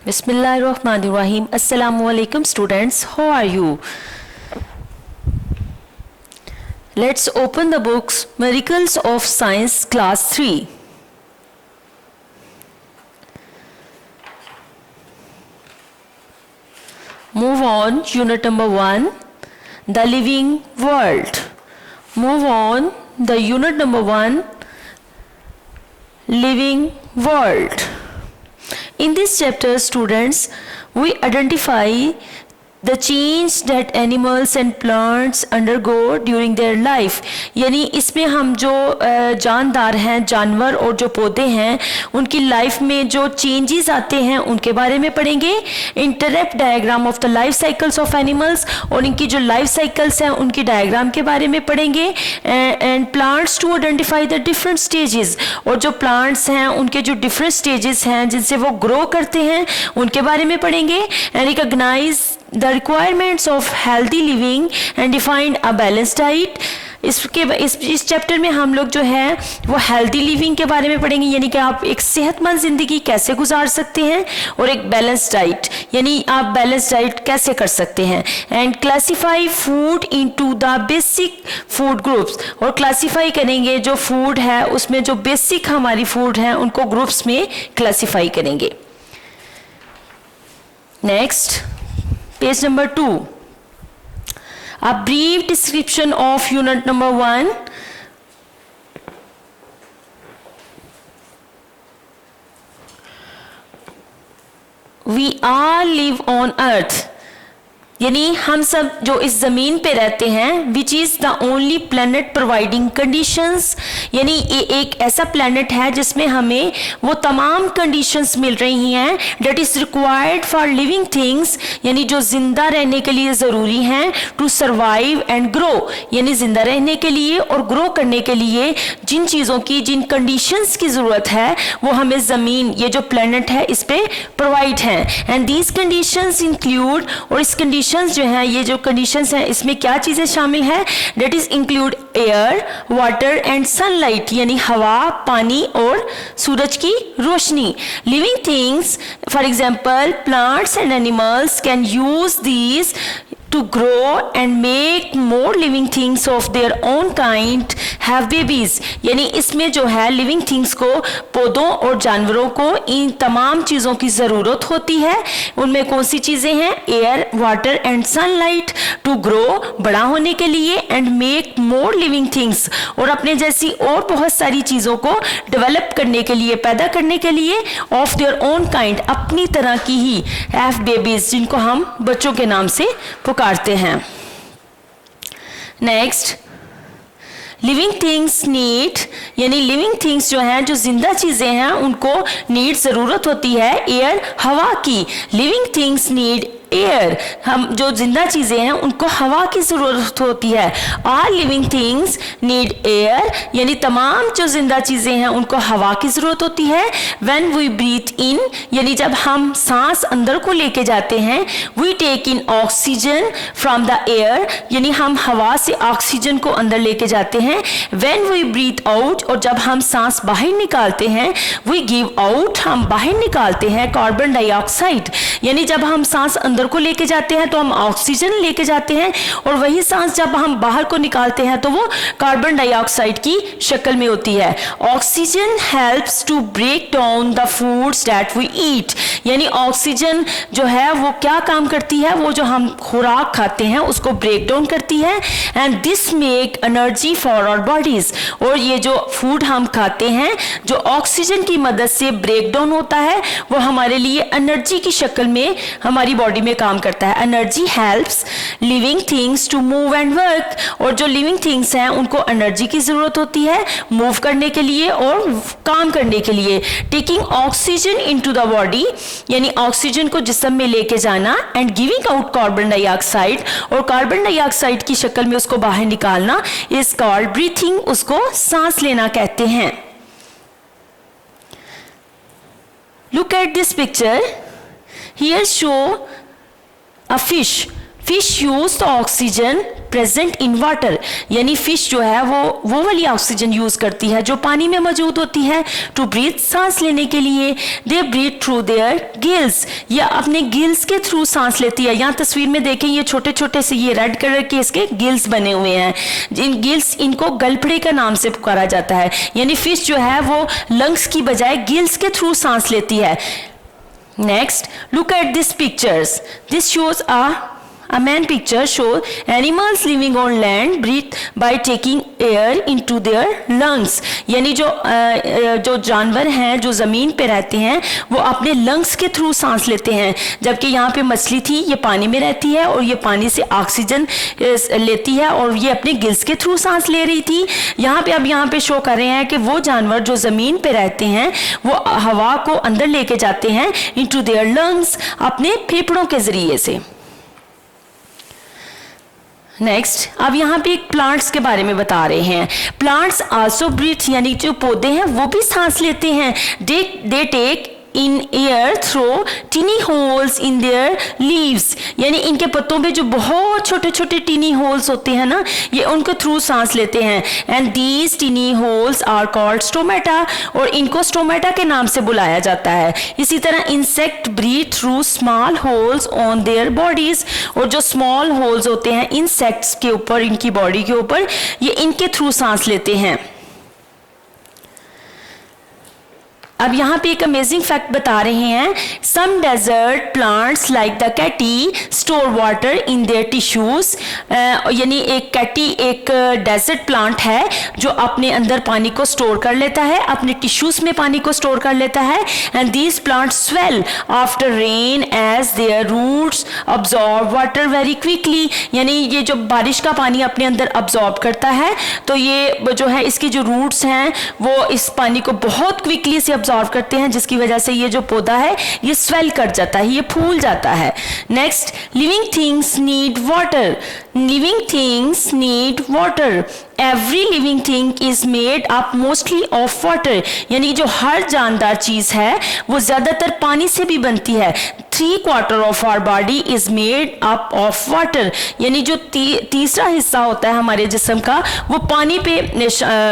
Bismillahirrahmanirrahim. Assalamu alaikum students. How are you? Let's open the books Miracles of Science class 3. Move on, unit number 1, the living world. Move on, the unit number 1, living world. In this chapter, students, we identify the change that animals and plants undergo during their life. यानी इसमें हम जो जानदार हैं, जानवर और जो पौधे हैं, उनकी लाइफ में जो चेंजेस आते हैं उनके बारे में पढ़ेंगे. Interact diagram of the life cycles of animals, और इनकी जो लाइफ साइकिल्स हैं उनकी डायग्राम के बारे में पढ़ेंगे. And plants to identify the different stages, और जो प्लांट्स हैं उनके जो डिफरेंट स्टेजेस हैं जिनसे वो ग्रो करते हैं उनके बारे में पढ़ेंगे. And recognize the requirements of healthy living and define a balanced diet. इस चैप्टर में हम लोग जो है वो हेल्दी लिविंग के बारे में पढ़ेंगे, यानी कि आप एक सेहतमंद ज़िंदगी कैसे गुजार सकते हैं, और एक बैलेंस डाइट यानी आप बैलेंस डाइट कैसे कर सकते हैं. And classify food into the basic food groups, और क्लासीफाई करेंगे जो फूड है उसमें जो बेसिक हमारी फूड है उनको ग्रुप्स में क्लासीफाई करेंगे. Next, page number 2, a brief description of unit number 1. We all live on earth, यानी हम सब जो इस ज़मीन पे रहते हैं, which is the only planet providing conditions, यानी ये एक ऐसा प्लैनेट है जिसमें हमें वो तमाम कंडीशंस मिल रही हैं that is required for living things, यानी जो ज़िंदा रहने के लिए ज़रूरी हैं, टू सर्वाइव एंड ग्रो, यानी ज़िंदा रहने के लिए और ग्रो करने के लिए जिन चीज़ों की, जिन कंडीशंस की ज़रूरत है वो हमें ज़मीन, ये जो प्लैनेट है इस पर प्रोवाइड हैं. एंड दीज कंडीशंस इंक्लूड, और इस कंडीशन जो हैं, ये जो कंडीशंस हैं इसमें क्या चीज़ें शामिल हैं, that is include air, water and sunlight, यानी हवा, पानी और सूरज की रोशनी. Living things, for example plants and animals can use these to grow and make more living things of their own kind have babies, यानी इसमें जो है लिविंग थिंग्स को, पौधों और जानवरों को इन तमाम चीज़ों की ज़रूरत होती है. उनमें कौन सी चीज़ें हैं, air, water and sunlight, to grow, बड़ा होने के लिए, and make more living things, और अपने जैसी और बहुत सारी चीज़ों को डेवलप करने के लिए, पैदा करने के लिए, ऑफ देयर ओन काइंड, अपनी तरह की ही, हैव बेबीज, जिनको हम बच्चों के नाम से पुकारते हैं. नेक्स्ट, लिविंग थिंग्स नीड, यानी लिविंग थिंग्स जो हैं, जो जिंदा चीज़ें हैं उनको नीड ज़रूरत होती है एयर, हवा की. लिविंग थिंग्स नीड एयर, हम जो जिंदा चीज़ें हैं उनको हवा की ज़रूरत होती है. All living things need air, यानी तमाम जो जिंदा चीज़ें हैं उनको हवा की ज़रूरत होती है. व्हेन वी ब्रीथ इन, यानी जब हम सांस अंदर को लेके जाते हैं, we take in oxygen from the air, यानी हम हवा से ऑक्सीजन को अंदर लेके जाते हैं. व्हेन वी ब्रीथ आउट, और जब हम सांस बाहर निकालते हैं, वी गिव आउट, हम बाहर निकालते हैं कार्बन डाइऑक्साइड, यानी जब हम सांस अंदर को लेके जाते हैं तो हम ऑक्सीजन लेके जाते हैं, और वही सांस जब हम बाहर को निकालते हैं तो वो कार्बन डाइऑक्साइड की शक्ल में होती है. Oxygen helps to break down the foods that we eat, यानी ऑक्सीजन जो है वो क्या काम करती है, वो जो हम खुराक खाते हैं उसको ब्रेक डाउन करती है. And this make energy for our bodies, और ये जो फूड हम खाते हैं जो ऑक्सीजन की मदद से ब्रेक डाउन होता है वो हमारे लिए एनर्जी की शक्ल में हमारी बॉडी में काम करता है. Energy helps living things to move and work, और जो लिविंग थिंग्स हैं उनको एनर्जी की ज़रूरत होती है मूव करने के लिए और काम करने के लिए. Taking oxygen into the body, यानी ऑक्सीजन को जिस्म में लेके जाना, and giving out carbon dioxide, और कार्बन डाइऑक्साइड की शक्ल में उसको बाहर निकालना, इज कॉल्ड ब्रीथिंग, उसको सांस लेना कहते हैं. Look at this picture, here show a fish fish use the oxygen present in water, यानी फिश जो है वो वाली ऑक्सीजन यूज करती है जो पानी में मौजूद होती है टू ब्रीथ, सांस लेने के लिए। They breathe through their gills, या अपने गिल्स के थ्रू सांस लेती है। यहाँ तस्वीर में देखें ये छोटे छोटे से ये रेड कलर के इसके गिल्स बने हुए हैं। इन गिल्स, इनको गलफड़े का नाम से पुकारा जाता है, यानी फिश जो है वो लंग्स की बजाय गिल्स के थ्रू सांस लेती है। Next, look at this pictures, this shows A man picture shows animals living on land breathe by taking air into their lungs, यानी जो जानवर हैं जो ज़मीन पे रहते हैं वो अपने लंग्स के थ्रू सांस लेते हैं, जबकि यहाँ पे मछली थी ये पानी में रहती है और ये पानी से ऑक्सीजन लेती है और ये अपने गिल्स के थ्रू सांस ले रही थी। यहाँ पे शो कर रहे हैं कि वो जानवर जो ज़मीन पे रहते हैं वो हवा को अंदर लेके जाते हैं इनटू देयर लंग्स, अपने फेफड़ों के ज़रिए से। नेक्स्ट, अब यहाँ पे एक प्लांट्स के बारे में बता रहे हैं। प्लांट्स आल्सो ब्रीथ, यानी जो पौधे हैं वो भी सांस लेते हैं। They take in air through tiny holes in their leaves, यानी इनके पत्तों पे जो बहुत छोटे छोटे टीनी होल्स होते हैं ना, ये उनके थ्रू सांस लेते हैं। And these tiny holes are called stomata, और इनको स्टोमेटा के नाम से बुलाया जाता है। इसी तरह insect breathe through small holes on their bodies, और जो स्मॉल होल्स होते हैं इंसेक्ट्स के ऊपर, इनकी बॉडी के ऊपर, ये इनके थ्रू सांस लेते हैं। अब यहाँ पे एक अमेजिंग फैक्ट बता रहे हैं। Some desert plants like the cacti store water in their tissues, यानी एक कैटी एक डेजर्ट प्लांट है जो अपने अंदर पानी को स्टोर कर लेता है, अपने टिश्यूज में पानी को स्टोर कर लेता है। And these plants swell after rain as their roots absorb water very quickly, यानी ये जो बारिश का पानी अपने अंदर अब्जॉर्ब करता है तो ये जो है इसकी जो रूट्स हैं वो इस पानी को बहुत क्विकली से अब्जॉर्ब करते हैं, जिसकी वजह से ये जो पौधा है ये स्वेल कर जाता है, ये फूल जाता है। Next, living things need water, living things need water. Every living thing is made up mostly of water, यानी जो हर जानदार चीज है वो ज्यादातर पानी से भी बनती है। 3/4 of our body is made up of water, यानी जो तीसरा हिस्सा होता है हमारे जिस्म का वो पानी पे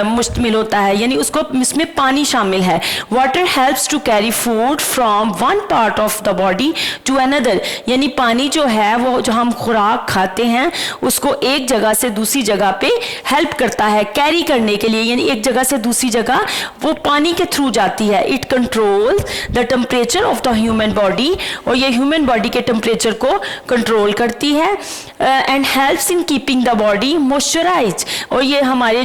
मुश्तमिल होता है, यानी उसको इसमें पानी शामिल है। Water helps to carry food from one part of the body to another, यानी पानी जो है वो जो हम खुराक खाते हैं उसको एक जगह से दूसरी जगह पे हेल्प करता है कैरी करने के लिए, यानी एक जगह से दूसरी जगह वो पानी के थ्रू जाती है। It controls the temperature of the human body, और ये ह्यूमन बॉडी के टेम्परेचर को कंट्रोल करती है। And helps in keeping the body moisturised, और ये हमारी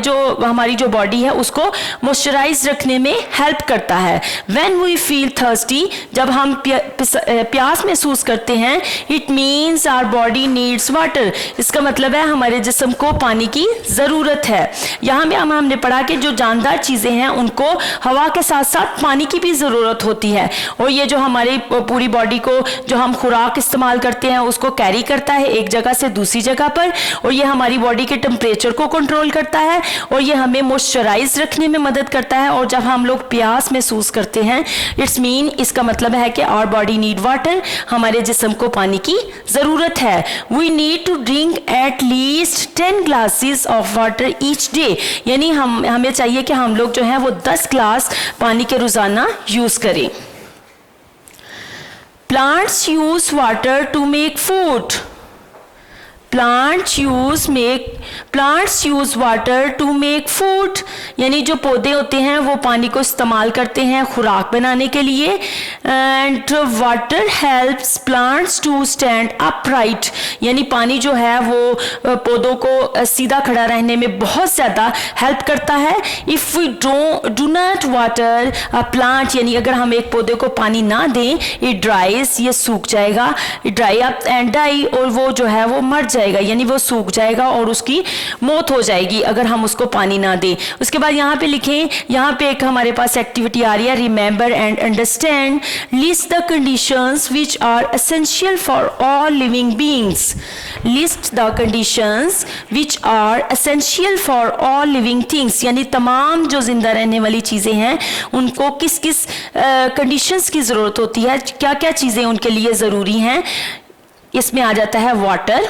जो बॉडी है उसको मॉइस्चराइज रखने में हेल्प करता है। व्हेन वी फील थर्स्टी, जब हम प्यास महसूस करते हैं, it means our body needs water, इसका मतलब है हमारे जिस्म को पानी की ज़रूरत है। यहाँ में हमने पढ़ा कि जो जानदार चीज़ें हैं उनको हवा के साथ साथ पानी की भी ज़रूरत होती है, और ये जो हमारी पूरी बॉडी को जो हम खुराक इस्तेमाल करते हैं उसको कैरी करता है एक जगह से दूसरी जगह पर, और ये हमारी बॉडी के टेम्परेचर को कंट्रोल करता है, और ये हमें मॉइस्चराइज रखने में मदद करता है। और जब हम लोग प्यास महसूस करते हैं इट्स मीन, इसका मतलब है कि आवर बॉडी नीड वाटर, हमारे जिस्म को पानी की ज़रूरत है। We need to drink at least 10 glasses of water each day, यानी हमें चाहिए कि हम लोग जो है वो 10 ग्लास पानी के रोज़ाना यूज़ करें। Plants use water to make food, plants use water to make food, यानी जो पौधे होते हैं वो पानी को इस्तेमाल करते हैं खुराक बनाने के लिए। And water helps plants to stand upright, यानी पानी जो है वो पौधों को सीधा खड़ा रहने में बहुत ज़्यादा हेल्प करता है। If we do not water a plant, यानी अगर हम एक पौधे को पानी ना दें, इट ड्राइज, ये सूख जाएगा, ड्राई अप एंड डाई, और वो जो है वो मर जाएगा, यानी वो सूख जाएगा और उसकी मौत हो जाएगी अगर हम उसको पानी ना दें। उसके बाद यहाँ पे लिखें, यहाँ पे एक हमारे पास एक्टिविटी आ रही है, remember and understand, list the conditions which are essential for all living beings, list the conditions which are essential for all living things, यानी तमाम जो जिंदा रहने वाली चीज़ें हैं उनको किस किस कंडीशंस की ज़रूरत होती है, क्या क्या चीज़ें उनके लिए ज़रूरी हैं। इसमें आ जाता है वाटर,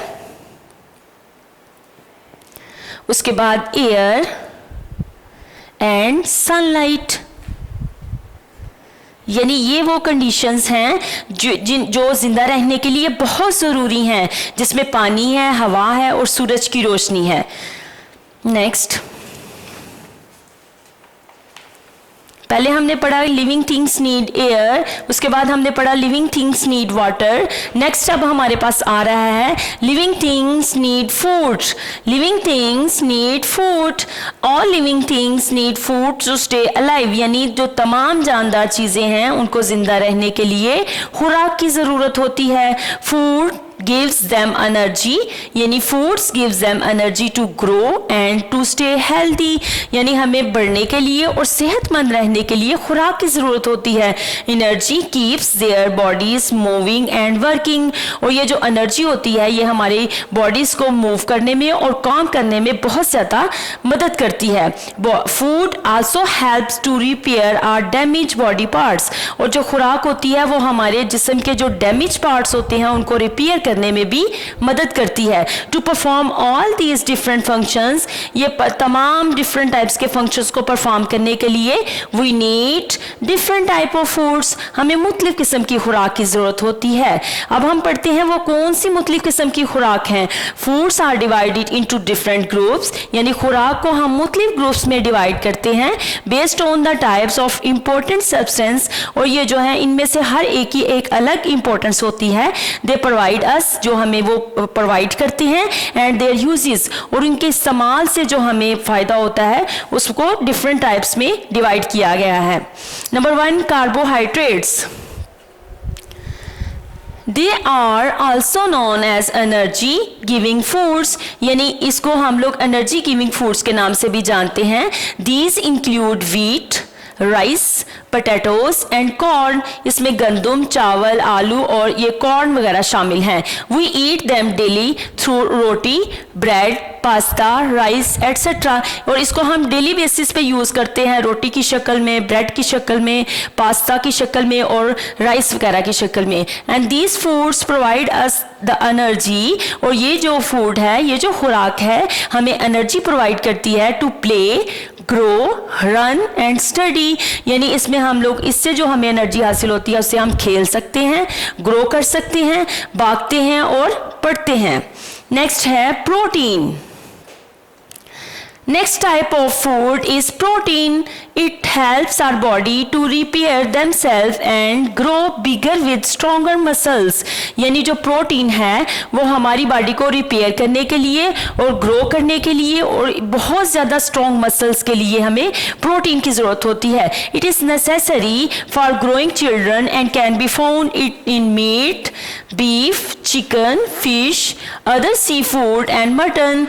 उसके बाद एयर एंड सनलाइट। यानी ये वो कंडीशंस हैं जो जिंदा रहने के लिए बहुत ज़रूरी हैं, जिसमें पानी है, हवा है और सूरज की रोशनी है। नेक्स्ट, पहले हमने पढ़ा लिविंग थिंग्स नीड एयर, उसके बाद हमने पढ़ा living things need water. Next अब हमारे पास आ रहा है living things need food. Living things need food, all living things need food to stay alive. यानी जो तमाम जानदार चीज़ें हैं उनको जिंदा रहने के लिए खुराक की ज़रूरत होती है। फूड gives them energy, यानी foods gives them energy to grow and to stay healthy। यानी हमें बढ़ने के लिए और सेहतमंद रहने के लिए खुराक की ज़रूरत होती है। Energy keeps their bodies moving and working, और ये जो एनर्जी होती है ये हमारी बॉडीज़ को मूव करने में और काम करने में बहुत ज़्यादा मदद करती है। Food also helps to repair our damaged body parts, और जो खुराक होती है वो हमारे जिस्म के जो डैमेज पार्ट्स होते हैं उनको रिपेयर करने में भी मदद करती है। To perform all these different functions, ये तमाम डिफरेंट टाइप्स के फंक्शंस को परफॉर्म करने के लिए we need different type of foods, हमें मुख्तलिफ किस्म की खुराक की ज़रूरत होती है। अब हम पढ़ते हैं वो कौन सी मुख्तलिफ किस्म की खुराक हैं। Foods are divided into different groups, यानी खुराक को हम मुख्तलिफ ग्रुप्स में डिवाइड करते हैं based on the types of important substance, और ये जो है इनमें से हर एक की एक अलग इंपॉर्टेंस होती है। दे प्रोवाइड अस, जो हमें वो प्रोवाइड करते हैं, एंड देयर यूजेस, और उनके इस्तेमाल से जो हमें फ़ायदा होता है उसको डिफरेंट टाइप्स में डिवाइड किया गया है। Number 1, carbohydrates. They are also known as energy giving foods, यानी इसको हम लोग एनर्जी गिविंग फूड्स के नाम से भी जानते हैं। These include wheat, rice, potatoes and corn, इसमें गंदम, चावल, आलू और ये कॉर्न वगैरह शामिल हैं। We eat them daily through roti, bread, pasta, rice etcetera, और इसको हम डेली बेसिस पे यूज़ करते हैं रोटी की शक्ल में, ब्रेड की शक्ल में, पास्ता की शक्ल में और राइस वगैरह की शक्ल में। And these foods provide us the energy, और ये जो फूड है, ये जो खुराक है, हमें एनर्जी प्रोवाइड करती है to play, grow, run and study, यानी इसमें हम लोग इससे जो हमें एनर्जी हासिल होती है उससे हम खेल सकते हैं, ग्रो कर सकते हैं, भागते हैं और पढ़ते हैं। नेक्स्ट है protein. Next type of food is protein. It helps our body to repair themselves and grow bigger with stronger muscles. यानी जो प्रोटीन है वो हमारी बॉडी को रिपेयर करने के लिए और ग्रो करने के लिए और बहुत ज़्यादा स्ट्रॉन्ग मसल्स के लिए हमें प्रोटीन की ज़रूरत होती है। It is necessary for growing children and can be found in meat, beef, chicken, fish, other seafood and mutton.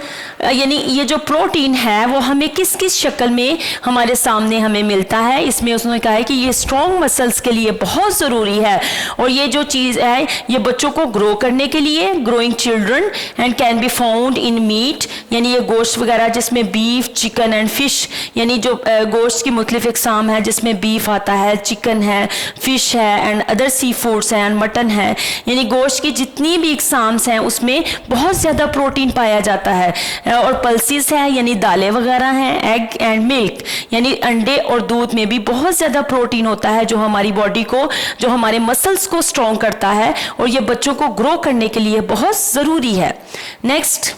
यानी ये जो प्रोटीन है वो हमें किस किस शक्ल में हमारे सामने हमें मिलता है। इसमें उसने कहा है कि ये स्ट्रॉन्ग मसल्स के लिए बहुत ज़रूरी है, और ये जो चीज़ है ये बच्चों को ग्रो करने के लिए, growing children, and can be found in meat, यानी ये गोश्त वगैरह जिसमें बीफ, चिकन एंड फिश, यानी जो गोश्त की मुख्तलिफ इकसाम है जिसमें बीफ आता है, चिकन है, फिश है एंड अदर सी फूड्स हैं एंड मटन है, यानी गोश्त की जितनी भी इकसाम्स हैं उसमें बहुत ज़्यादा प्रोटीन पाया जाता है। और पल्सेस है यानी दालें वगैरह हैं, एग एंड मिल्क, यानी अंडे और दूध में भी बहुत ज़्यादा प्रोटीन होता है जो हमारी बॉडी को, जो हमारे मसल्स को स्ट्रॉन्ग करता है, और ये बच्चों को ग्रो करने के लिए बहुत ज़रूरी है। Next,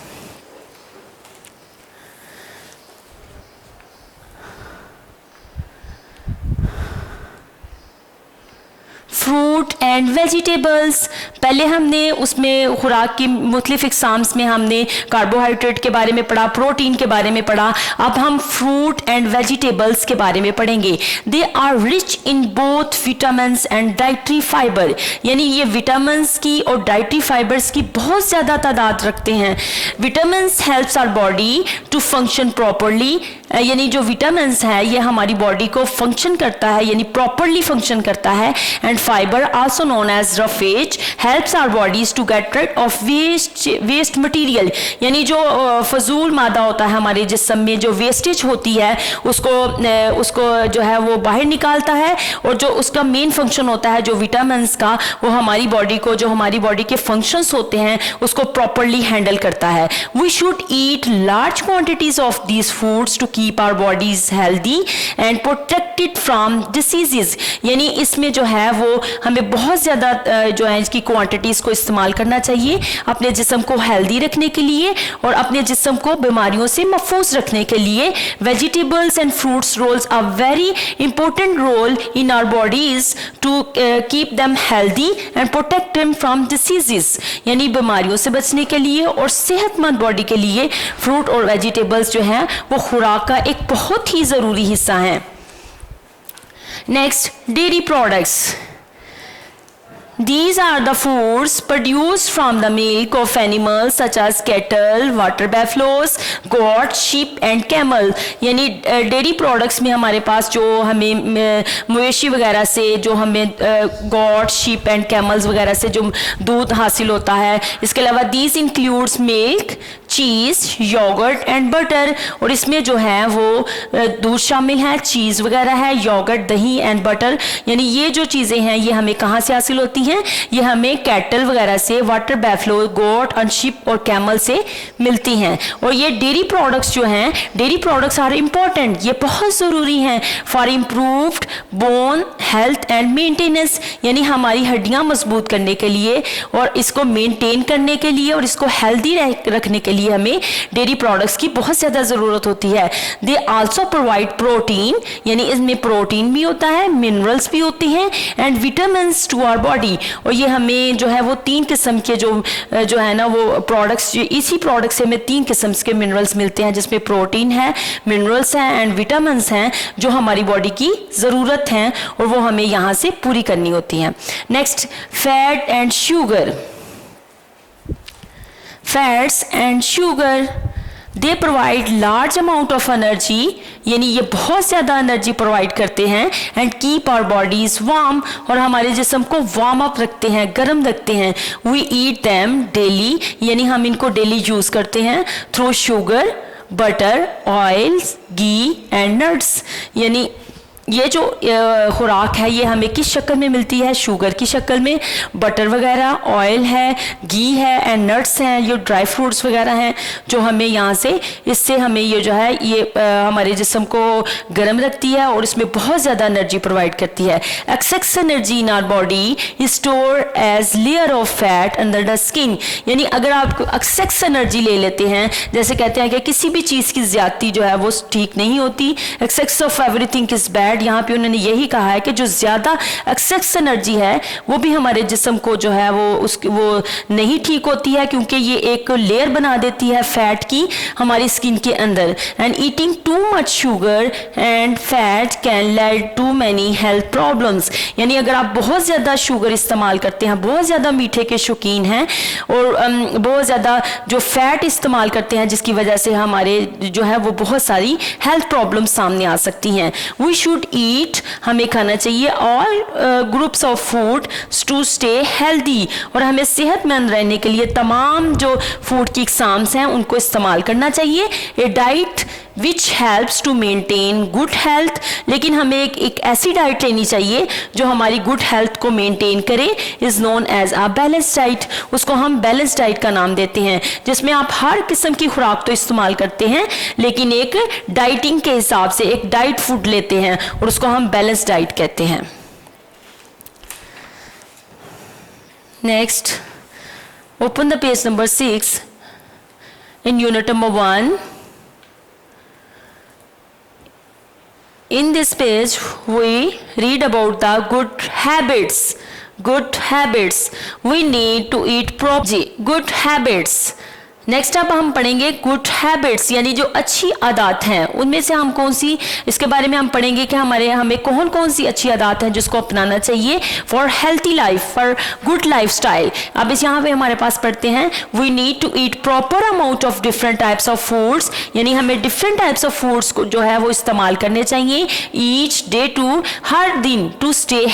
fruit and vegetables. पहले हमने उसमें खुराक की मुख्तलिफ इकसाम्स में हमने कार्बोहाइड्रेट के बारे में पढ़ा, प्रोटीन के बारे में पढ़ा, अब हम फ्रूट एंड वेजिटेबल्स के बारे में पढ़ेंगे। They are rich in both vitamins and dietary fibre, यानी ये विटामिन्स की और डाइटरी फाइबर्स की बहुत ज़्यादा तादाद रखते हैं। Vitamins helps our body to function properly यानी जो विटामिन्स है ये हमारी बॉडी को फंक्शन करता है, यानी प्रॉपरली फंक्शन करता है। And fibre also known as roughage helps our bodies to get rid of waste material, यानी जो फजूल मादा होता है हमारे जिस्म में, जो वेस्टेज होती है उसको जो है वो बाहर निकालता है, और जो उसका मेन फंक्शन होता है जो विटामिन्स का, वो हमारी बॉडी को, जो हमारी बॉडी के फंक्शंस होते हैं उसको प्रॉपरली हैंडल करता है। We should eat large quantities of these foods to keep our bodies healthy and protected from diseases, यानी इसमें जो है वो हमें बहुत ज़्यादा जो है इसकी क्वांटिटीज़ को इस्तेमाल करना चाहिए अपने जिस्म को हेल्दी रखने के लिए और अपने जिस्म को बीमारियों से महफूज रखने के लिए। Vegetables and fruits rolls a very important role in our bodies to keep them healthy and protect them from diseases, यानी बीमारियों से बचने के लिए और सेहतमंद बॉडी के लिए फ्रूट और वेजिटेबल्स जो हैं वो खुराक का एक बहुत ही ज़रूरी हिस्सा हैं। Next, dairy products. These are the foods produced from the milk of animals such as cattle, water buffaloes, goat, sheep and camel, यानी डेयरी प्रोडक्ट्स में हमारे पास जो हमें मवेशी वगैरह से जो हमें गॉट, शीप एंड कैमल्स वगैरह से जो दूध हासिल होता है। इसके अलावा these includes milk, cheese, yogurt and butter, और इसमें जो है वो दूध शामिल है, चीज़ वगैरह है, योगर्ट, दही एंड बटर, यानी ये जो चीज़ें हैं ये हमें कहाँ से हासिल होती हैं? ये हमें कैटल वगैरह से, वाटर बैफलो, गोट एंड शिप और कैमल से मिलती हैं। और ये डेयरी प्रोडक्ट्स जो हैं, डेयरी प्रोडक्ट्स आर इम्पॉर्टेंट, ये बहुत ज़रूरी हैं for improved bone health and maintenance, यानी हमारी हड्डियाँ मजबूत करने के लिए और इसको मेंटेन करने के लिए और इसको हेल्दी रखने के लिए हमें डेयरी प्रोडक्ट्स की बहुत ज़्यादा ज़रूरत होती है। दे आल्सो प्रोवाइड प्रोटीन, यानी इसमें प्रोटीन भी होता है, मिनरल्स भी होती हैं and vitamins to our body, और ये हमें जो है वो 3 किस्म के जो है ना वो प्रोडक्ट्स, इसी प्रोडक्ट से हमें 3 किस्म के मिनरल्स मिलते हैं, जिसमें प्रोटीन है, मिनरल्स हैं एंड विटामिन्स हैं जो हमारी बॉडी की ज़रूरत हैं और वो हमें यहाँ से पूरी करनी होती हैं। Next, fat and sugar. Fats and sugar they provide large amount of energy, यानी ये बहुत ज़्यादा एनर्जी प्रोवाइड करते हैं and keep our bodies warm, और हमारे जिस्म को वार्म अप रखते हैं, गर्म रखते हैं। वी ईट दैम डेली, यानी हम इनको डेली यूज़ करते हैं through sugar, butter, oils, ghee and nuts, यानी ये जो खुराक है ये हमें किस शक्ल में मिलती है? शुगर की शक्ल में, बटर वगैरह, ऑयल है, घी है एंड नट्स हैं, ये ड्राई फ्रूट्स वगैरह हैं जो हमें यहाँ से, इससे हमें ये जो है ये हमारे जिस्म को गर्म रखती है और इसमें बहुत ज़्यादा एनर्जी प्रोवाइड करती है। Excess energy in our body is store as layer of fat under the skin, यानी अगर आप एक्सेस एनर्जी ले लेते हैं, जैसे कहते हैं कि किसी भी चीज़ की ज़्यादती जो है वो ठीक नहीं होती, excess of everything is bad, यहाँ पे उन्होंने यही कहा है कि जो ज़्यादा एक्सेस एनर्जी है वो भी हमारे जिस्म को जो है वो नहीं ठीक होती है, क्योंकि ये एक लेयर बना देती है फैट की हमारी स्किन के अंदर। And eating too much sugar and fat can lead to many health problems, यानी अगर आप बहुत ज़्यादा शुगर इस्तेमाल करते हैं, बहुत ज़्यादा मीठे के शौकीन हैं और बहुत ज़्यादा जो फैट इस्तेमाल करते हैं, जिसकी वजह से हमारे जो है वो बहुत सारी हेल्थ प्रॉब्लम्स सामने आ सकती हैं। वी शुड ईट, हमें खाना चाहिए all groups of food to stay healthy, और हमें सेहतमंद रहने के लिए तमाम जो फूड की इकसाम्स हैं उनको इस्तेमाल करना चाहिए। A diet which helps to maintain good health, लेकिन हमें एक ऐसी डाइट लेनी चाहिए जो हमारी गुड हेल्थ को मेंटेन करे, is known as a balance diet, उसको हम बैलेंस डाइट का नाम देते हैं, जिसमें आप हर किस्म की खुराक तो इस्तेमाल करते हैं लेकिन एक डाइटिंग के हिसाब से एक डाइट फूड लेते हैं और उसको हम बैलेंस डाइट कहते हैं। Next, open the page number 6 in unit number 1. In this page, we read about the good habits. Good habits. We need to eat properly. Good habits. Next अब हम पढ़ेंगे गुड हैबिट्स, यानी जो अच्छी आदत हैं उनमें से हम कौन सी, इसके बारे में हम पढ़ेंगे कि हमें कौन कौन सी अच्छी आदत है जिसको अपनाना चाहिए for healthy life, for good life style. अब इस यहाँ पे हमारे पास पढ़ते हैं we need to eat proper amount of different types of foods, यानी हमें डिफरेंट टाइप्स ऑफ फूड्स को जो है वो इस्तेमाल करने चाहिए ईच डे, टू हर दिन, टू स्टे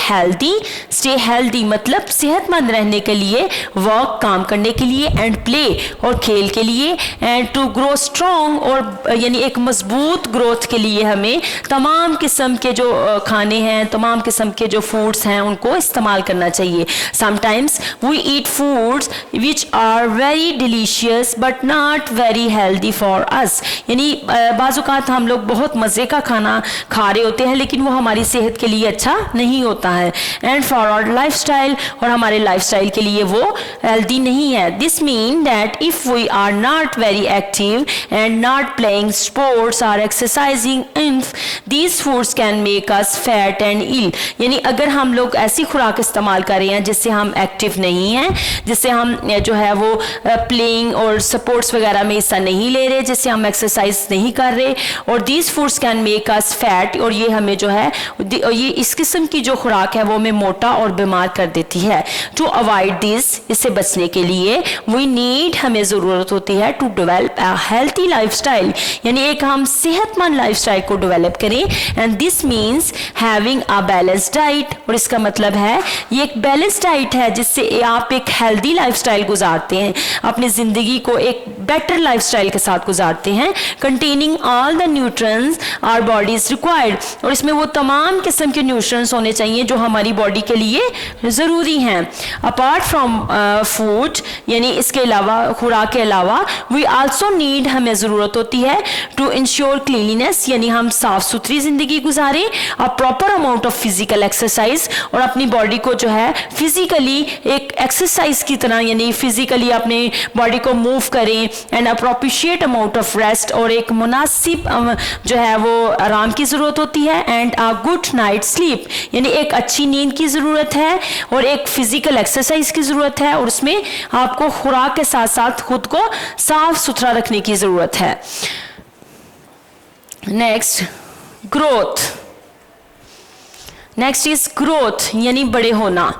हेल्दी मतलब सेहतमंद रहने के लिए, वर्क काम करने के लिए, एंड प्ले और खेल के लिए, एंड टू ग्रो स्ट्रॉन्ग और यानी एक मजबूत ग्रोथ के लिए हमें तमाम किस्म के जो खाने हैं, तमाम किस्म के जो फूड्स हैं उनको इस्तेमाल करना चाहिए। Sometimes we eat foods which are very delicious but not very healthy for us, यानी बाज़ औक़ात हम लोग बहुत मज़े का खाना खा रहे होते हैं लेकिन वो हमारी सेहत के लिए अच्छा नहीं होता है, and for our life style और हमारे लाइफ स्टाइल के लिए वो हेल्दी नहीं है। This mean that if we are not very active and not playing sports or exercising enough, these foods can make us fat and ill, यानी अगर हम लोग ऐसी खुराक इस्तेमाल कर रहे हैं जिससे हम एक्टिव नहीं हैं, जिससे हम जो है वो प्लेइंग और स्पोर्ट्स वगैरह में हिस्सा नहीं ले रहे, जिससे हम एक्सरसाइज नहीं कर रहे, और these foods can make us fat, और ये हमें जो है ये इस किस्म की जो खुराक है वो हमें मोटा और बीमार कर देती है। To avoid this, इससे बचने के लिए we need, हमें ज़रूरत होती है to develop a healthy lifestyle, यानी एक हम सेहतमंद लाइफस्टाइल को डेवलप करें, and this means having a balance diet, और इसका मतलब है ये एक बैलेंस डाइट है जिससे आप एक हेल्दी लाइफस्टाइल गुजारते हैं, अपनी ज़िंदगी को एक बेटर लाइफस्टाइल के साथ गुजारते हैं, containing all the nutrients our bodies required, और इसमें वो तमाम किस्म के न्यूट्रिएंट्स होने चाहिए जो हमारी बॉडी के लिए ज़रूरी हैं। अपार्ट फ्रॉम फूड, यानी इसके अलावा खुराक के अलावा वी आल्सो नीड, हमें ज़रूरत होती है टू इंश्योर क्लीनिनेस, यानी हम साफ़ सुथरी ज़िंदगी गुजारें, a proper amount of physical exercise, और अपनी बॉडी को जो है फिजिकली एक एक्सरसाइज की तरह यानी फिजिकली अपनी बॉडी को मूव करें, एंड अप्रोप्रिशिएट अमाउंट ऑफ रेस्ट, और एक मुनासिब जो है वो आराम की ज़रूरत होती है, and a good night sleep, यानी एक अच्छी नींद की ज़रूरत है, और एक फिजिकल एक्सरसाइज की ज़रूरत है, और उसमें आपको खुराक के साथ साथ खुद को साफ सुथरा रखने की जरूरत है। नेक्स्ट इज ग्रोथ, यानी बड़े होना।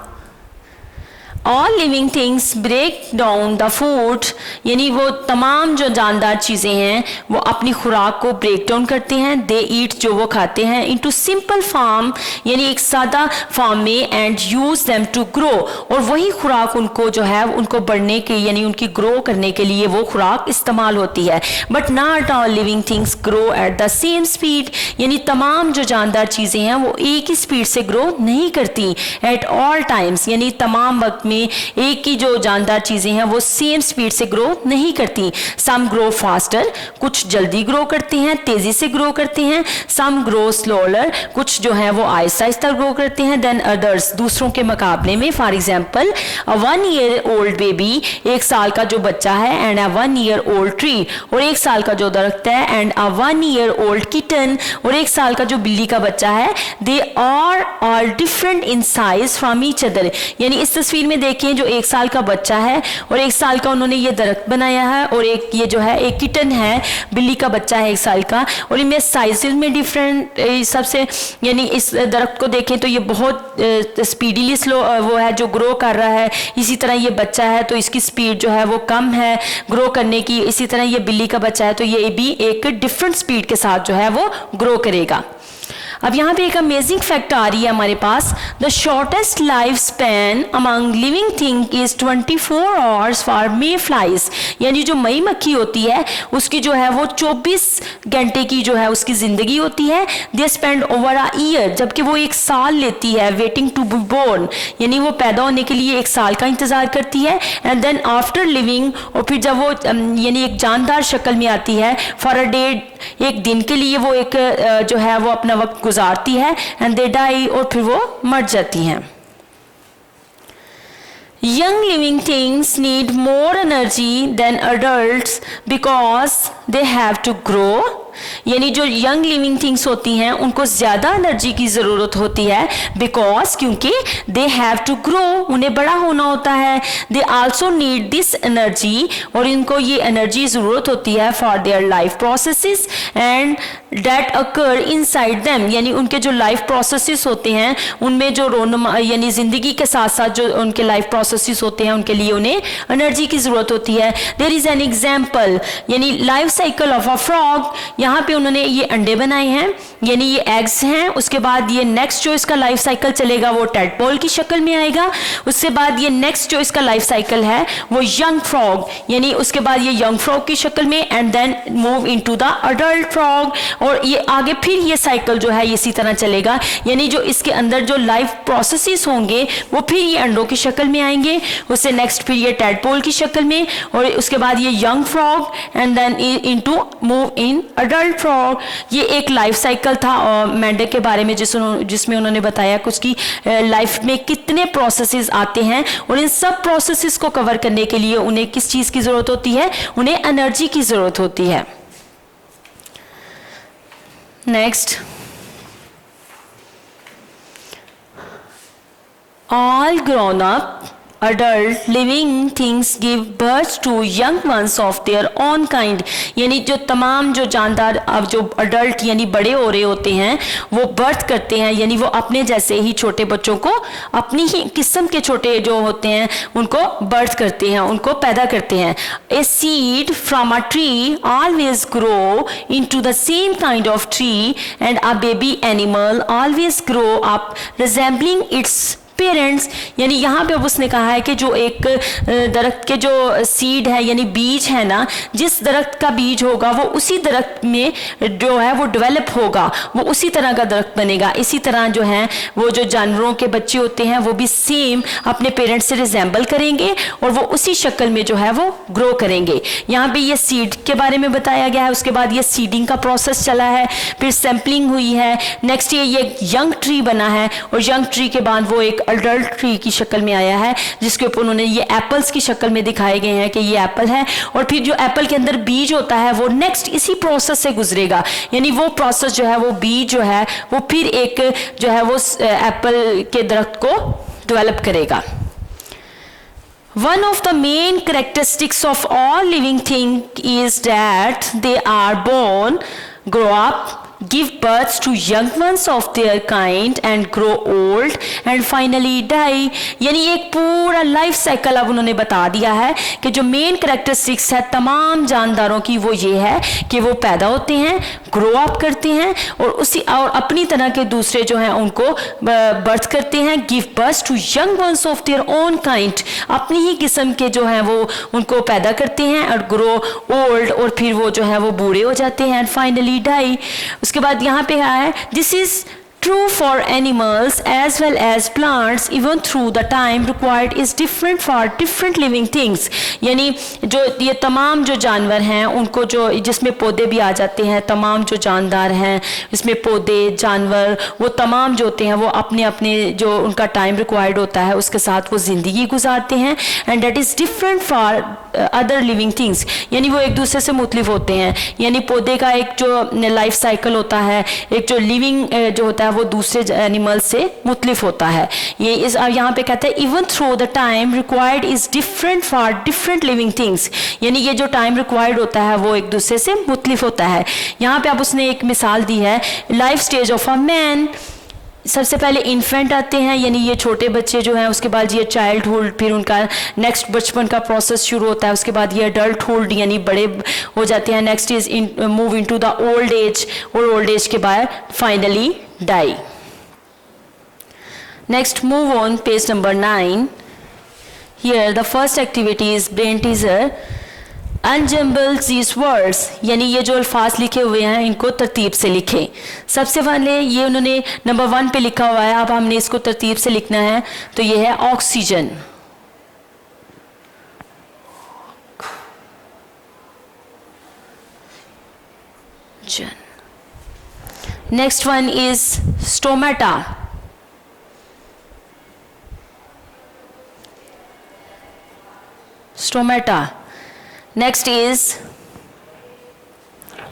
All living things break down the food, यानी वो तमाम जो जानदार चीज़ें हैं वो अपनी खुराक को ब्रेक डाउन करते हैं, दे ईट, जो वो खाते हैं, इनटू सिंपल फॉर्म, यानी एक सादा फॉर्म में, and use them to grow, और वही खुराक उनको जो है उनको बढ़ने के यानी उनकी ग्रो करने के लिए वो खुराक इस्तेमाल होती है। But not all living things grow at the same speed, यानी तमाम जो जानदार चीज़ें हैं वो एक ही स्पीड से ग्रो नहीं करती, एट ऑल टाइम्स, यानी तमाम वक्त में एक ही जो जानदार चीजें हैं वो सेम स्पीड से ग्रो नहीं करती। सम ग्रो फास्टर, कुछ जल्दी ग्रो करते हैं, तेजी से ग्रो करते हैं, सम ग्रो स्लोअर, कुछ जो है वो आहिस्ता आहिस्ता ग्रो करते हैं, देन अदर्स, दूसरों के मुकाबले में। For example 1 year old baby, 1 साल का जो बच्चा है, एंड 1 year old ट्री, और 1 साल का जो दरख्त है, एंड 1 year old किटन, और 1 साल का जो बिल्ली का बच्चा है, they are all different in size from each other, यानी इस तस्वीर में देखें जो 1 साल का बच्चा है और 1 साल का उन्होंने ये दरख्त बनाया है, और एक ये जो है एक किटन है, बिल्ली का बच्चा है 1 साल का, और इनमें साइजेस में डिफरेंट सबसे, यानी इस दरख्त को देखें तो ये बहुत स्पीडीली स्लो वो है जो ग्रो कर रहा है, इसी तरह ये बच्चा है तो इसकी स्पीड जो है वो कम है ग्रो करने की, इसी तरह ये बिल्ली का बच्चा है तो ये भी एक डिफरेंट स्पीड के साथ जो है वो ग्रो करेगा। अब यहाँ पे एक अमेजिंग फैक्ट आ रही है हमारे पास, the shortest life span among living thing is 24 hours for mayflies, यानी जो मई मक्खी होती है उसकी जो है वो 24 घंटे की जो है उसकी ज़िंदगी होती है। They spend over a year, जबकि वो 1 साल लेती है वेटिंग टू बी बोर्न, यानी वो पैदा होने के लिए 1 साल का इंतज़ार करती है, एंड देन आफ्टर लिविंग, और फिर जब वो यानी एक जानदार शक्ल में आती है, फॉर अ डे, एक दिन के लिए वो एक जो है वो अपना वक्त गुजारती है, एंड दे डाई, और फिर वो मर जाती हैं। Young living things need more energy than adults because they have to grow, यानी जो यंग लिविंग थिंग्स होती हैं उनको ज़्यादा एनर्जी की ज़रूरत होती है, बिकॉज क्योंकि दे हैव टू ग्रो, उन्हें बड़ा होना होता है। They also need this energy, और इनको ये एनर्जी ज़रूरत होती है for their life processes and that occur inside them, यानी उनके जो लाइफ प्रोसेसेस होते हैं उनमें जो रोनमा यानी ज़िंदगी के साथ साथ जो उनके लाइफ प्रोसेसेस होते हैं उनके लिए उन्हें एनर्जी की ज़रूरत होती है। देयर इज़ एन एग्जाम्पल, यानी life cycle of a frog, यहाँ पे उन्होंने ये अंडे बनाए हैं, यानी ये एग्स हैं। उसके बाद ये नेक्स्ट जो इसका लाइफ साइकिल चलेगा वो टैडपोल की शक्ल में आएगा। उसके बाद ये नेक्स्ट जो इसका लाइफ साइकिल है वो यंग फ्रॉग, यानी उसके बाद ये यंग फ्रॉग की शक्ल में, and then move into the adult frog, और ये आगे फिर ये साइकिल जो है इसी तरह चलेगा। यानी जो इसके अंदर जो लाइफ प्रोसेसेस होंगे वो फिर ये अंडों की शक्ल में आएंगे, उससे नेक्स्ट फिर ये टैडपोल की शक्ल में, और उसके बाद ये young frog, and then into move in adult frog. ये एक लाइफ साइकिल था मेंढक के बारे में जिसमें उन्होंने बताया कुछ की लाइफ में कितने प्रोसेसेस आते हैं, और इन सब प्रोसेसेस को कवर करने के लिए उन्हें किस चीज़ की ज़रूरत होती है, उन्हें एनर्जी की ज़रूरत होती है। Next, all grown up adult living things give birth to young ones of their own kind, यानी जो तमाम जो जानदार अब जो अडल्ट यानी बड़े हो रहे होते हैं वो बर्थ करते हैं, यानी वो अपने जैसे ही छोटे बच्चों को, अपनी ही किस्म के छोटे जो होते हैं उनको बर्थ करते हैं, उनको पैदा करते हैं। A seed from a tree always grow into the same kind of tree, and a baby animal always grow up resembling its parents, यानी यहाँ पे अब उसने कहा है कि जो एक दरख्त के जो सीड है यानी बीज है ना, जिस दरख्त का बीज होगा वो उसी दरख्त में जो है वो डेवलप होगा, वो उसी तरह का दरख्त बनेगा। इसी तरह जो है वो जो जानवरों के बच्चे होते हैं वो भी सेम अपने पेरेंट्स से रिजेंबल करेंगे और वो उसी शक्ल में जो है वो ग्रो करेंगे। यहाँ पे ये सीड के बारे में बताया गया है, उसके बाद ये सीडिंग का प्रोसेस चला है, फिर सैम्पलिंग हुई है, नेक्स्ट ये यंग ट्री बना है, और यंग ट्री के बाद वो एक अडल्ट ट्री की शक्ल में आया है, जिसके ऊपर उन्होंने ये एप्पल्स की शक्ल में दिखाए गए हैं कि ये एप्पल है, और फिर जो एप्पल के अंदर बीज होता है वो नेक्स्ट इसी प्रोसेस से गुजरेगा, यानी वो प्रोसेस जो है वो बीज जो है वो फिर एक जो है वो एप्पल के दरख्त को डेवलप करेगा। One of the main characteristics of all living things is that they are born, grow up, give birth to young ones of their kind and grow old and finally die। यानी एक पूरा life cycle अब उन्होंने बता दिया है कि जो मेन कैरेक्टरिस्टिक्स है तमाम जानदारों की वो ये है कि वो पैदा होते हैं, ग्रो अप करते हैं, और अपनी तरह के दूसरे जो हैं उनको बर्थ करते हैं, give birth to young ones of their own kind, अपनी ही किस्म के जो हैं वो उनको पैदा करते हैं, और ग्रो ओल्ड, और फिर वो जो है वो बूढ़े हो जाते हैं, एंड फाइनली डाई। उसके बाद यहाँ पे है this is true for animals as well as plants, even through the time required is different for different living things। यानी जो ये तमाम जो जानवर हैं उनको जो जिसमें पौधे भी आ जाते हैं, तमाम जो जानदार हैं इसमें पौधे जानवर वो तमाम जो होते हैं वो अपने अपने जो उनका टाइम रिक्वायर्ड होता है उसके साथ वो ज़िंदगी गुजारते हैं, and that is different for other living things, यानी वो एक दूसरे से मुख्तलिफ होते हैं। यानी पौधे का एक जो लाइफ साइकिल होता है, एक जो लिविंग जो होता है वो दूसरे एनिमल से मुख्तलिफ होता है। ये इस यहाँ पे कहते हैं even through the time required is different for different living things, यानी ये जो टाइम रिक्वायर्ड होता है वो एक दूसरे से मुख्तलिफ होता है। यहाँ पे अब उसने एक मिसाल दी है, life stage of a man. सबसे पहले इन्फेंट आते हैं, यानी ये छोटे बच्चे जो हैं, उसके बाद ये चाइल्डहुड, फिर उनका नेक्स्ट बचपन का प्रोसेस शुरू होता है, उसके बाद ये अडल्टहुड यानी बड़े हो जाते हैं, next is move into the old age, और ओल्ड एज के बाद finally die. Next move on page number 9। Here the first activity is brain teaser. Unjumble these words, यानी ये जो अल्फाज लिखे हुए हैं इनको तरतीब से लिखें। सबसे पहले ये उन्होंने नंबर 1 पे लिखा हुआ है, अब हमने इसको तरतीब से लिखना है, तो ये है oxygen, next one is stomata, stomata, next is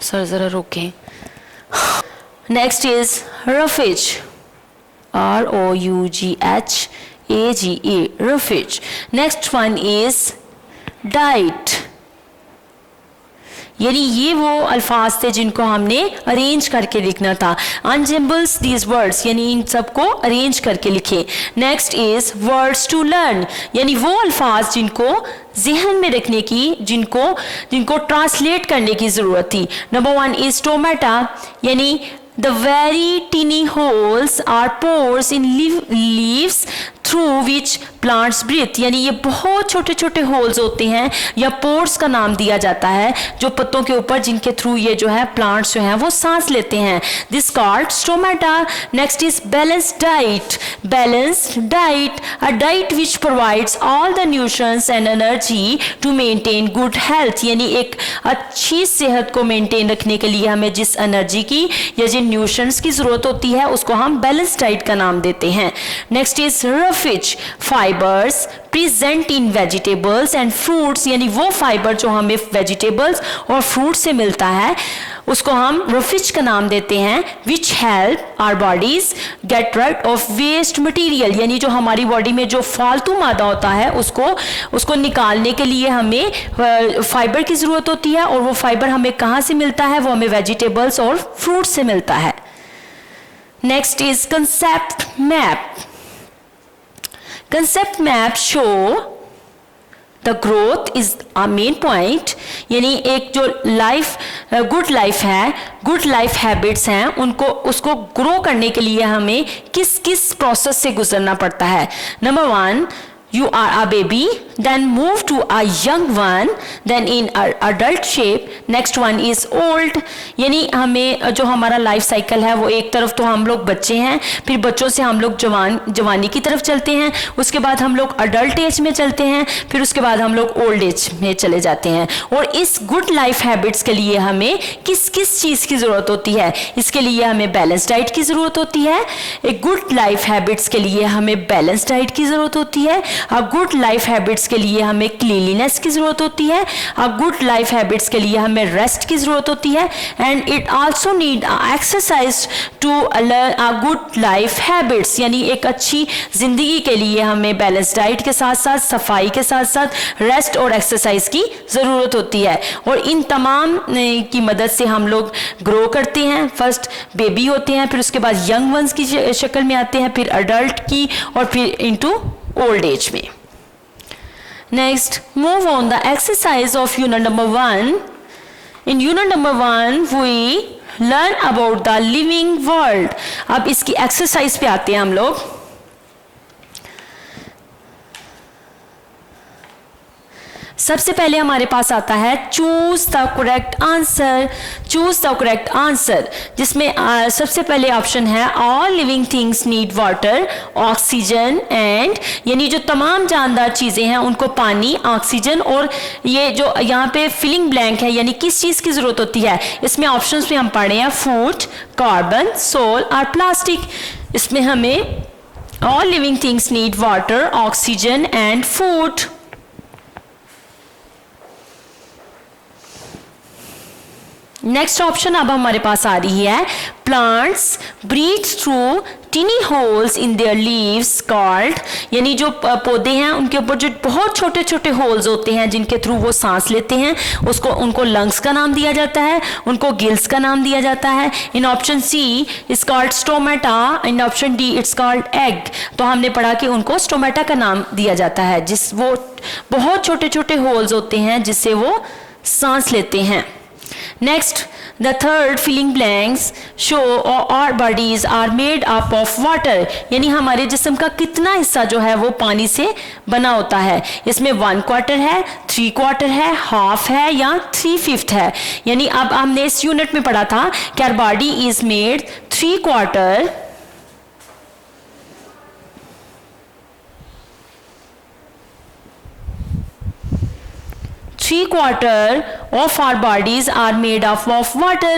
sir ज़रा रोकें। Next is roughage, ROUGHAGE, roughage. Next one is diet, यानी ये वो अल्फाज थे जिनको हमने अरेंज करके लिखना था। अनजम्बल्स दीज वर्ड्स, यानी इन सबको अरेंज करके लिखे। Next is words to learn, यानी वो अल्फाज जिनको जहन में रखने की, जिनको ट्रांसलेट करने की ज़रूरत थी। नंबर 1 इज टोमेटा, यानी the very teeny holes are pores in leaves through which plants breathe, यानी ये बहुत छोटे छोटे होल्स होते हैं या पोर्स का नाम दिया जाता है जो पत्तों के ऊपर, जिनके थ्रू ये जो है प्लांट्स जो हैं वो सांस लेते हैं। This called stomata. Next is balanced diet, balanced diet, a diet which provides all the nutrients and energy to maintain good health, यानी एक अच्छी सेहत को मेंटेन रखने के लिए हमें जिस एनर्जी की या जिन न्यूट्रिएंट्स की जरूरत होती है उसको हम बैलेंस्ड डाइट का नाम देते हैं। Next is roughage, fibres present in vegetables and fruits, यानी वो फाइबर जो हमें वेजिटेबल्स और फ्रूट से मिलता है उसको हम रफेज का नाम देते हैं। Which help our bodies get rid of waste material, यानी जो हमारी बॉडी में जो फालतू मादा होता है उसको निकालने के लिए हमें फाइबर की जरूरत होती है, और वो फाइबर हमें कहाँ से मिलता है? वो हमें वेजिटेबल्स और फ्रूट से मिलता है। Next is concept map, concept map show the growth is a main point, यानी एक जो लाइफ गुड लाइफ है, गुड लाइफ हैबिट्स हैं, उसको ग्रो करने के लिए हमें किस किस प्रोसेस से गुजरना पड़ता है। Number 1, you are a baby, then move to a young one, then in adult shape. Next one is old, यानी हमें जो हमारा लाइफ साइकिल है वो एक तरफ तो हम लोग बच्चे हैं, फिर बच्चों से हम लोग जवानी की तरफ चलते हैं, उसके बाद हम लोग अडल्ट एज में चलते हैं, फिर उसके बाद हम लोग ओल्ड एज में चले जाते हैं। और इस गुड लाइफ हैबिट्स के लिए हमें किस किस चीज़ की ज़रूरत होती है? इसके लिए हमें बैलेंस डाइट की ज़रूरत होती है। एक गुड लाइफ हैबिट्स के लिए हमें बैलेंस डाइट की ज़रूरत होती है। अ गुड लाइफ हैबिट्स के लिए हमें क्लीनलीनेस की ज़रूरत होती है। अ गुड लाइफ हैबिट्स के लिए हमें रेस्ट की ज़रूरत होती है। And it also need exercise to learn a good life habits, यानी एक अच्छी ज़िंदगी के लिए हमें बैलेंस डाइट के साथ साथ, सफाई के साथ साथ रेस्ट और एक्सरसाइज की ज़रूरत होती है। और इन तमाम की मदद से हम लोग ग्रो करते हैं। फर्स्ट बेबी होते हैं, फिर उसके बाद यंग वंस की शक्ल में आते हैं, फिर अडल्ट की, और फिर इनटू ओल्ड एज में। Next, move on the exercise of unit number 1। In unit number 1 we learn about the living world. अब इसकी एक्सरसाइज पे आते हैं हम लोग। सबसे पहले हमारे पास आता है choose the correct answer. Choose the correct answer, जिसमें सबसे पहले ऑप्शन है all living things need water, oxygen and, यानी जो तमाम जानदार चीज़ें हैं उनको पानी, ऑक्सीजन, और ये जो यहाँ पे फिलिंग ब्लैंक है यानी किस चीज़ की ज़रूरत होती है, इसमें ऑप्शंस में हम पढ़े हैं फूड, कार्बन, सोल और प्लास्टिक। इसमें हमें all living things need water, oxygen and food. Next option अब हमारे पास आ रही है plants breathe through tiny holes in their leaves called, यानी जो पौधे हैं उनके ऊपर जो बहुत छोटे छोटे होल्स होते हैं जिनके थ्रू वो सांस लेते हैं, उनको लंग्स का नाम दिया जाता है, उनको गिल्स का नाम दिया जाता है। In option C it's called stomata, in option D it's called egg. तो हमने पढ़ा कि उनको स्टोमेटा का नाम दिया जाता है, जिस वो बहुत छोटे छोटे होल्स होते हैं जिससे वो सांस लेते हैं। Next, the third filling blanks show our bodies are made up of water, यानी हमारे जिस्म का कितना हिस्सा जो है वो पानी से बना होता है। इसमें 1/4 है, 3/4 है, हाफ है या 3/5 है। यानी अब हमने इस यूनिट में पढ़ा था कि our body is made 3/4 3/4 3/4 of our bodies are made up of water.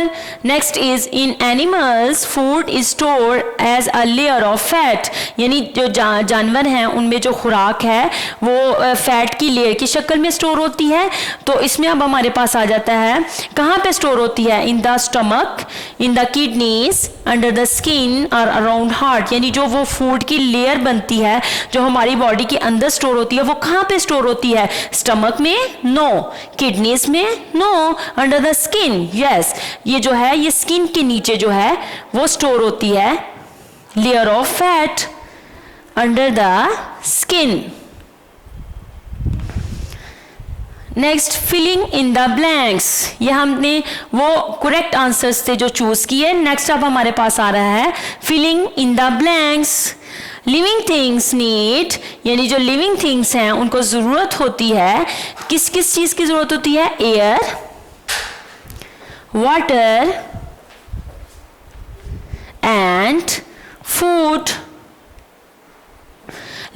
Next is in animals food is stored as a layer of fat. यानी जो जानवर हैं उनमें जो खुराक है वो फैट की लेयर की शक्ल में स्टोर होती है. तो इसमें अब हमारे पास आ जाता है कहाँ पे स्टोर होती है? In the stomach, in the kidneys, under the skin और अराउंड हार्ट. यानी जो वो फूड की लेयर बनती है जो हमारी बॉडी के अंदर स्टोर होती है वो कहाँ पे स्टोर होती है? स्टमक में? नो. किडनीज में? No. Under the skin? Yes. ये जो है ये स्किन के नीचे जो है वो स्टोर होती है layer of fat under the skin. Next filling in the blanks. ये हमने वो करेक्ट आंसर्स थे जो चूज किए. नेक्स्ट अब हमारे पास आ रहा है filling in the blanks. Living things need, यानी जो लिविंग थिंग्स हैं उनको ज़रूरत होती है किस किस चीज़ की ज़रूरत होती है? Air, water and food.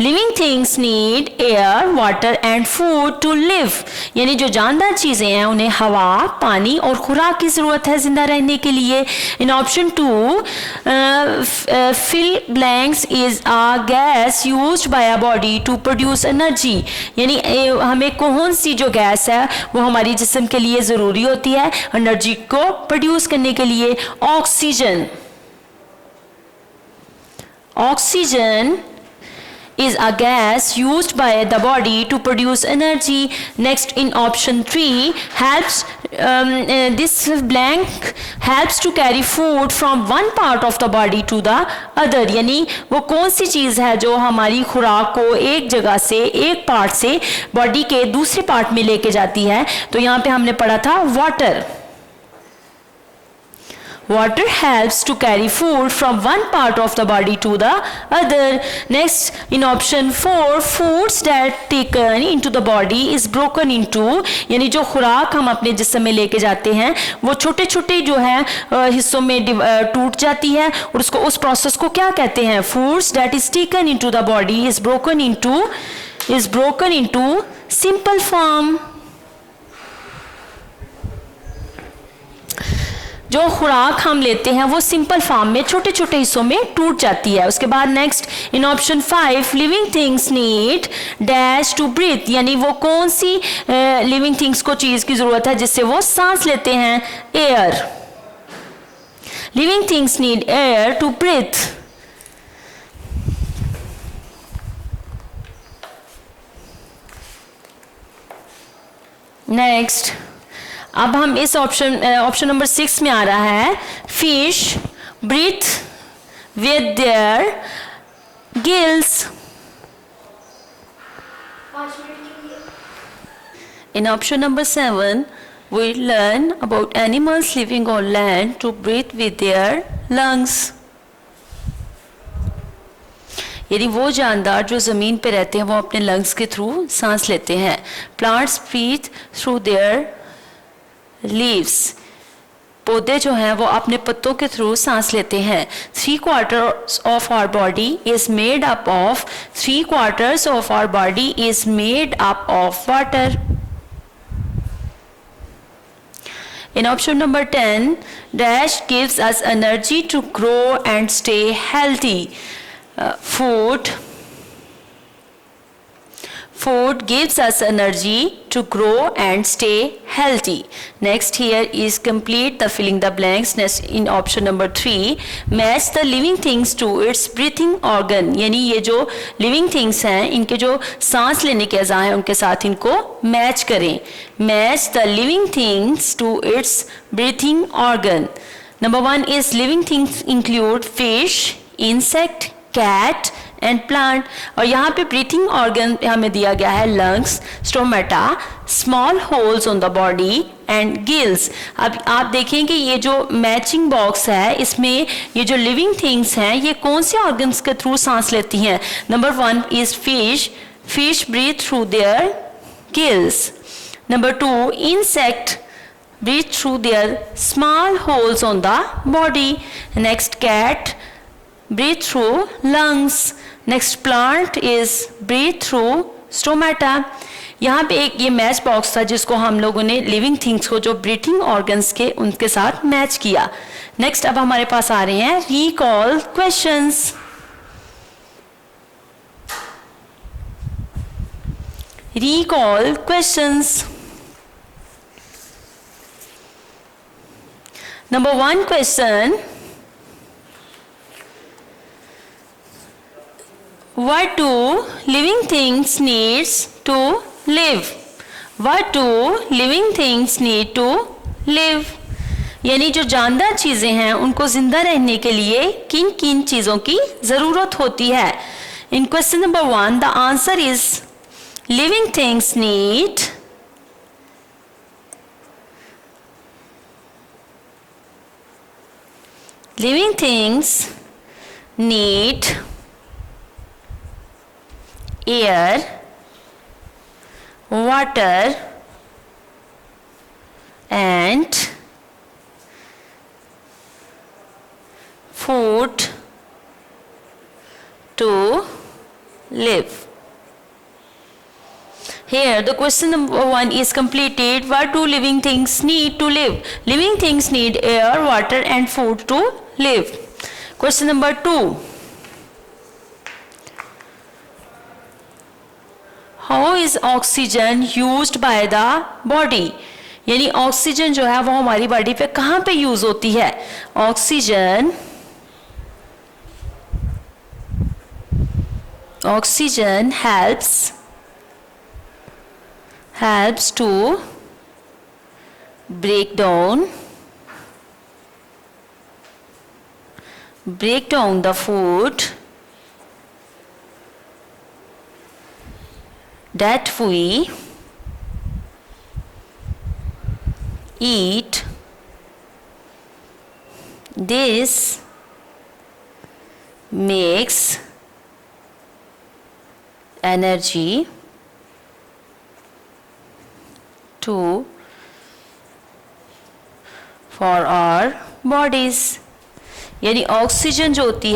Living things need air, water and food to live. यानी जो जानदार चीज़ें हैं उन्हें हवा, पानी और खुराक की ज़रूरत है जिंदा रहने के लिए. In option 2 fill blanks is a gas used by a body to produce energy. यानी हमें कौन सी जो गैस है वो हमारी जिस्म के लिए ज़रूरी होती है एनर्जी को प्रोड्यूस करने के लिए? Oxygen. Oxygen is a gas used by the body to produce energy. Next in option 3 helps this blank helps to carry food from one part of the body to the other. यानी वो कौन सी चीज़ है जो हमारी खुराक को एक जगह से एक पार्ट से बॉडी के दूसरे पार्ट में लेके जाती है? तो यहाँ पे हमने पढ़ा था water. Water helps to carry food from one part of the body to the other. Next, in option 4, foods that taken into the body is broken into. यानी जो खुराक हम अपने जिस्म में लेके जाते हैं वो छोटे छोटे जो है हिस्सों में टूट जाती है और उसको उस प्रोसेस को क्या कहते हैं? Foods that is taken into the body is broken into simple form. जो खुराक हम लेते हैं वो सिंपल फॉर्म में छोटे छोटे हिस्सों में टूट जाती है. उसके बाद next in option 5 living things need dash to breathe. यानी वो कौन सी लिविंग थिंग्स को चीज़ की ज़रूरत है जिससे वो सांस लेते हैं? Air. Living things need air to breathe. Next अब हम इस ऑप्शन नंबर 6 में आ रहा है fish breathe with their gills. In option number 7 we learn about animals living on land to breathe with their lungs. यानी वो जानदार जो ज़मीन पे रहते हैं वो अपने लंग्स के थ्रू सांस लेते हैं. Plants breathe through their leaves. पौधे जो हैं वो अपने पत्तों के थ्रू सांस लेते हैं. 3/4 of our body is made up of 3/4 of our body is made up of water. In option number 10 dash gives us energy to grow and stay healthy. Food gives us energy to grow and stay healthy. Next here is complete the filling the blanks. Next in option number 3 match the living things to its breathing organ. यानी ये जो living things हैं इनके जो सांस लेने के अज़ा हैं उनके साथ इनको मैच करें. Match the living things to its breathing organ. Number 1 is living things include fish, insect, cat and plant. और यहाँ पे ब्रीथिंग ऑर्गन हमें दिया गया है lungs, stomata, small holes on the body and gills. अब आप देखेंगे ये जो मैचिंग बॉक्स है इसमें ये जो लिविंग थिंग्स हैं ये कौन से ऑर्गन्स के थ्रू सांस लेती हैं? Number 1 is fish. Fish breathe through their gills. Number 2 insect breathe through their small holes on the body. Next cat breathe through lungs. Next plant is breathe through stomata. यहाँ पे एक ये match box था जिसको हम लोगों ने living things को जो ब्रीथिंग ऑर्गन्स के उनके साथ मैच किया। नेक्स्ट अब हमारे पास आ रहे हैं recall questions. Recall questions. Number 1 question, what do living things needs to live? What do living things need to live? यानी जो जानदार चीज़ें हैं उनको जिंदा रहने के लिए किन किन चीज़ों की ज़रूरत होती है। In question number 1, the answer is living things need living things need air, water and food to live. Here the question number 1 is completed. What do living things need to live? Living things need air, water and food to live. Question number 2. How is oxygen used by the body? यानी oxygen जो है वो हमारी body पे कहाँ पे use होती है? Oxygen helps to break down the food that we eat. This makes energy for our bodies. यानी ऑक्सीजन जो होती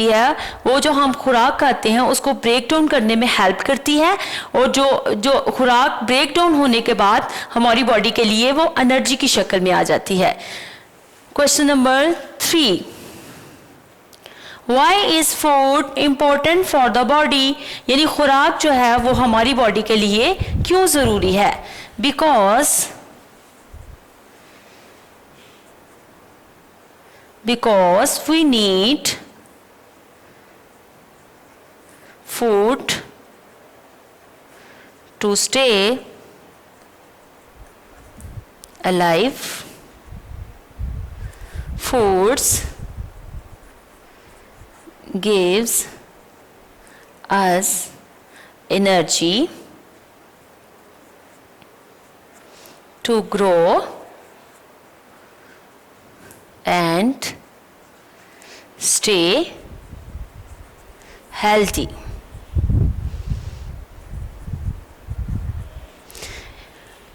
है वो जो हम खुराक खाते हैं उसको ब्रेक डाउन करने में हेल्प करती है, और जो खुराक ब्रेक डाउन होने के बाद हमारी बॉडी के लिए वो एनर्जी की शक्ल में आ जाती है। Question number 3, Why is food important for the body? यानी खुराक जो है वो हमारी बॉडी के लिए क्यों जरूरी है? Because we need food to stay alive. Foods gives us energy to grow and stay healthy.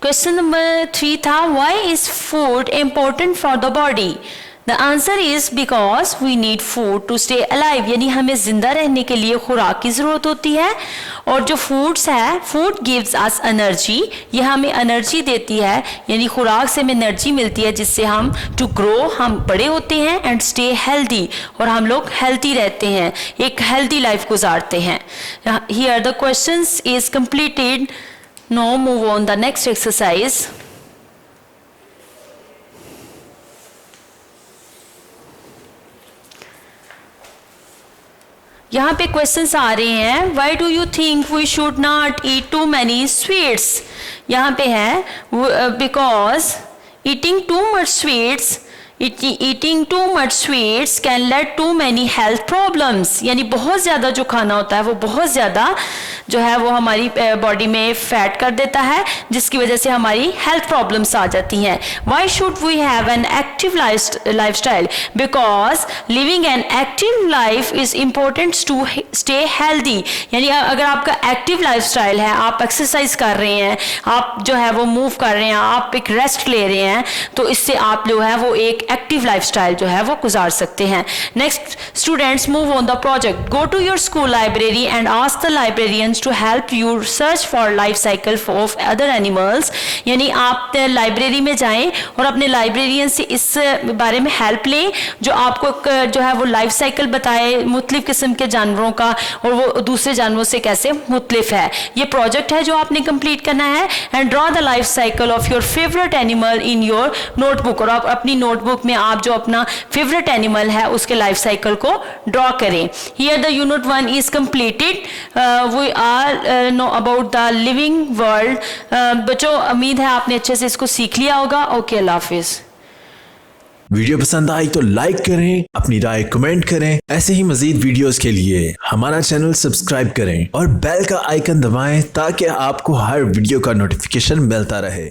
Question number 3 था, why is food important for the body? The answer is because we need food to stay alive. यानी हमें जिंदा रहने के लिए खुराक की ज़रूरत होती है, और जो फूड्स है, फूड गिव्स अस एनर्जी, ये हमें एनर्जी देती है, यानी खुराक से हमें एनर्जी मिलती है जिससे हम टू ग्रो, हम बड़े होते हैं, एंड स्टे हेल्दी, और हम लोग हेल्दी रहते हैं, एक हेल्दी लाइफ गुजारते हैं। Here the questions is completed. Now move on the next exercise. यहाँ पे क्वेश्चंस आ रहे हैं, why do you think we should not eat too many sweets? यहाँ पे है because eating too much sweets can lead to many health problems. यानी बहुत ज़्यादा जो खाना होता है वो बहुत ज़्यादा जो है वो हमारी बॉडी में फैट कर देता है, जिसकी वजह से हमारी हेल्थ प्रॉब्लम्स आ जाती हैं। Why should we have an active life style? Because living an active life is important to stay healthy. यानी अगर आपका एक्टिव लाइफ स्टाइल है, आप एक्सरसाइज कर रहे हैं, आप जो है वो मूव कर रहे हैं, आप एक रेस्ट ले रहे हैं, तो इससे आप जो है वो एक एक्टिव लाइफस्टाइल जो है वो गुजार सकते हैं। Next students move on the project. Go to your school library and ask the librarians to help you search for life cycle of other animals. यानी आप लाइब्रेरी में जाएं और अपने लाइब्रेरियन से इस बारे में हेल्प लें जो आपको जो है वो लाइफ साइकिल बताए मुख्तलिफ किस्म के जानवरों का और वो दूसरे जानवरों से कैसे मुख्तलिफ है। ये प्रोजेक्ट है जो आपने कंप्लीट करना है। And draw the life cycle of your favourite animal in your notebook. और आप अपनी नोटबुक में आप जो अपना फेवरेट एनिमल है उसके लाइफ साइकिल को ड्रॉ करें। Here the unit 1 is completed. We are know about the living world. बच्चों उम्मीद है आपने अच्छे से इसको सीख लिया होगा। ओके, अल्लाह हाफिज। वीडियो पसंद आई तो लाइक करें, अपनी राय कमेंट करें। ऐसे ही मजीद वीडियोस के लिए हमारा चैनल सब्सक्राइब करें और बेल का आइकन दबाएं ताकि आपको हर वीडियो का नोटिफिकेशन मिलता रहे।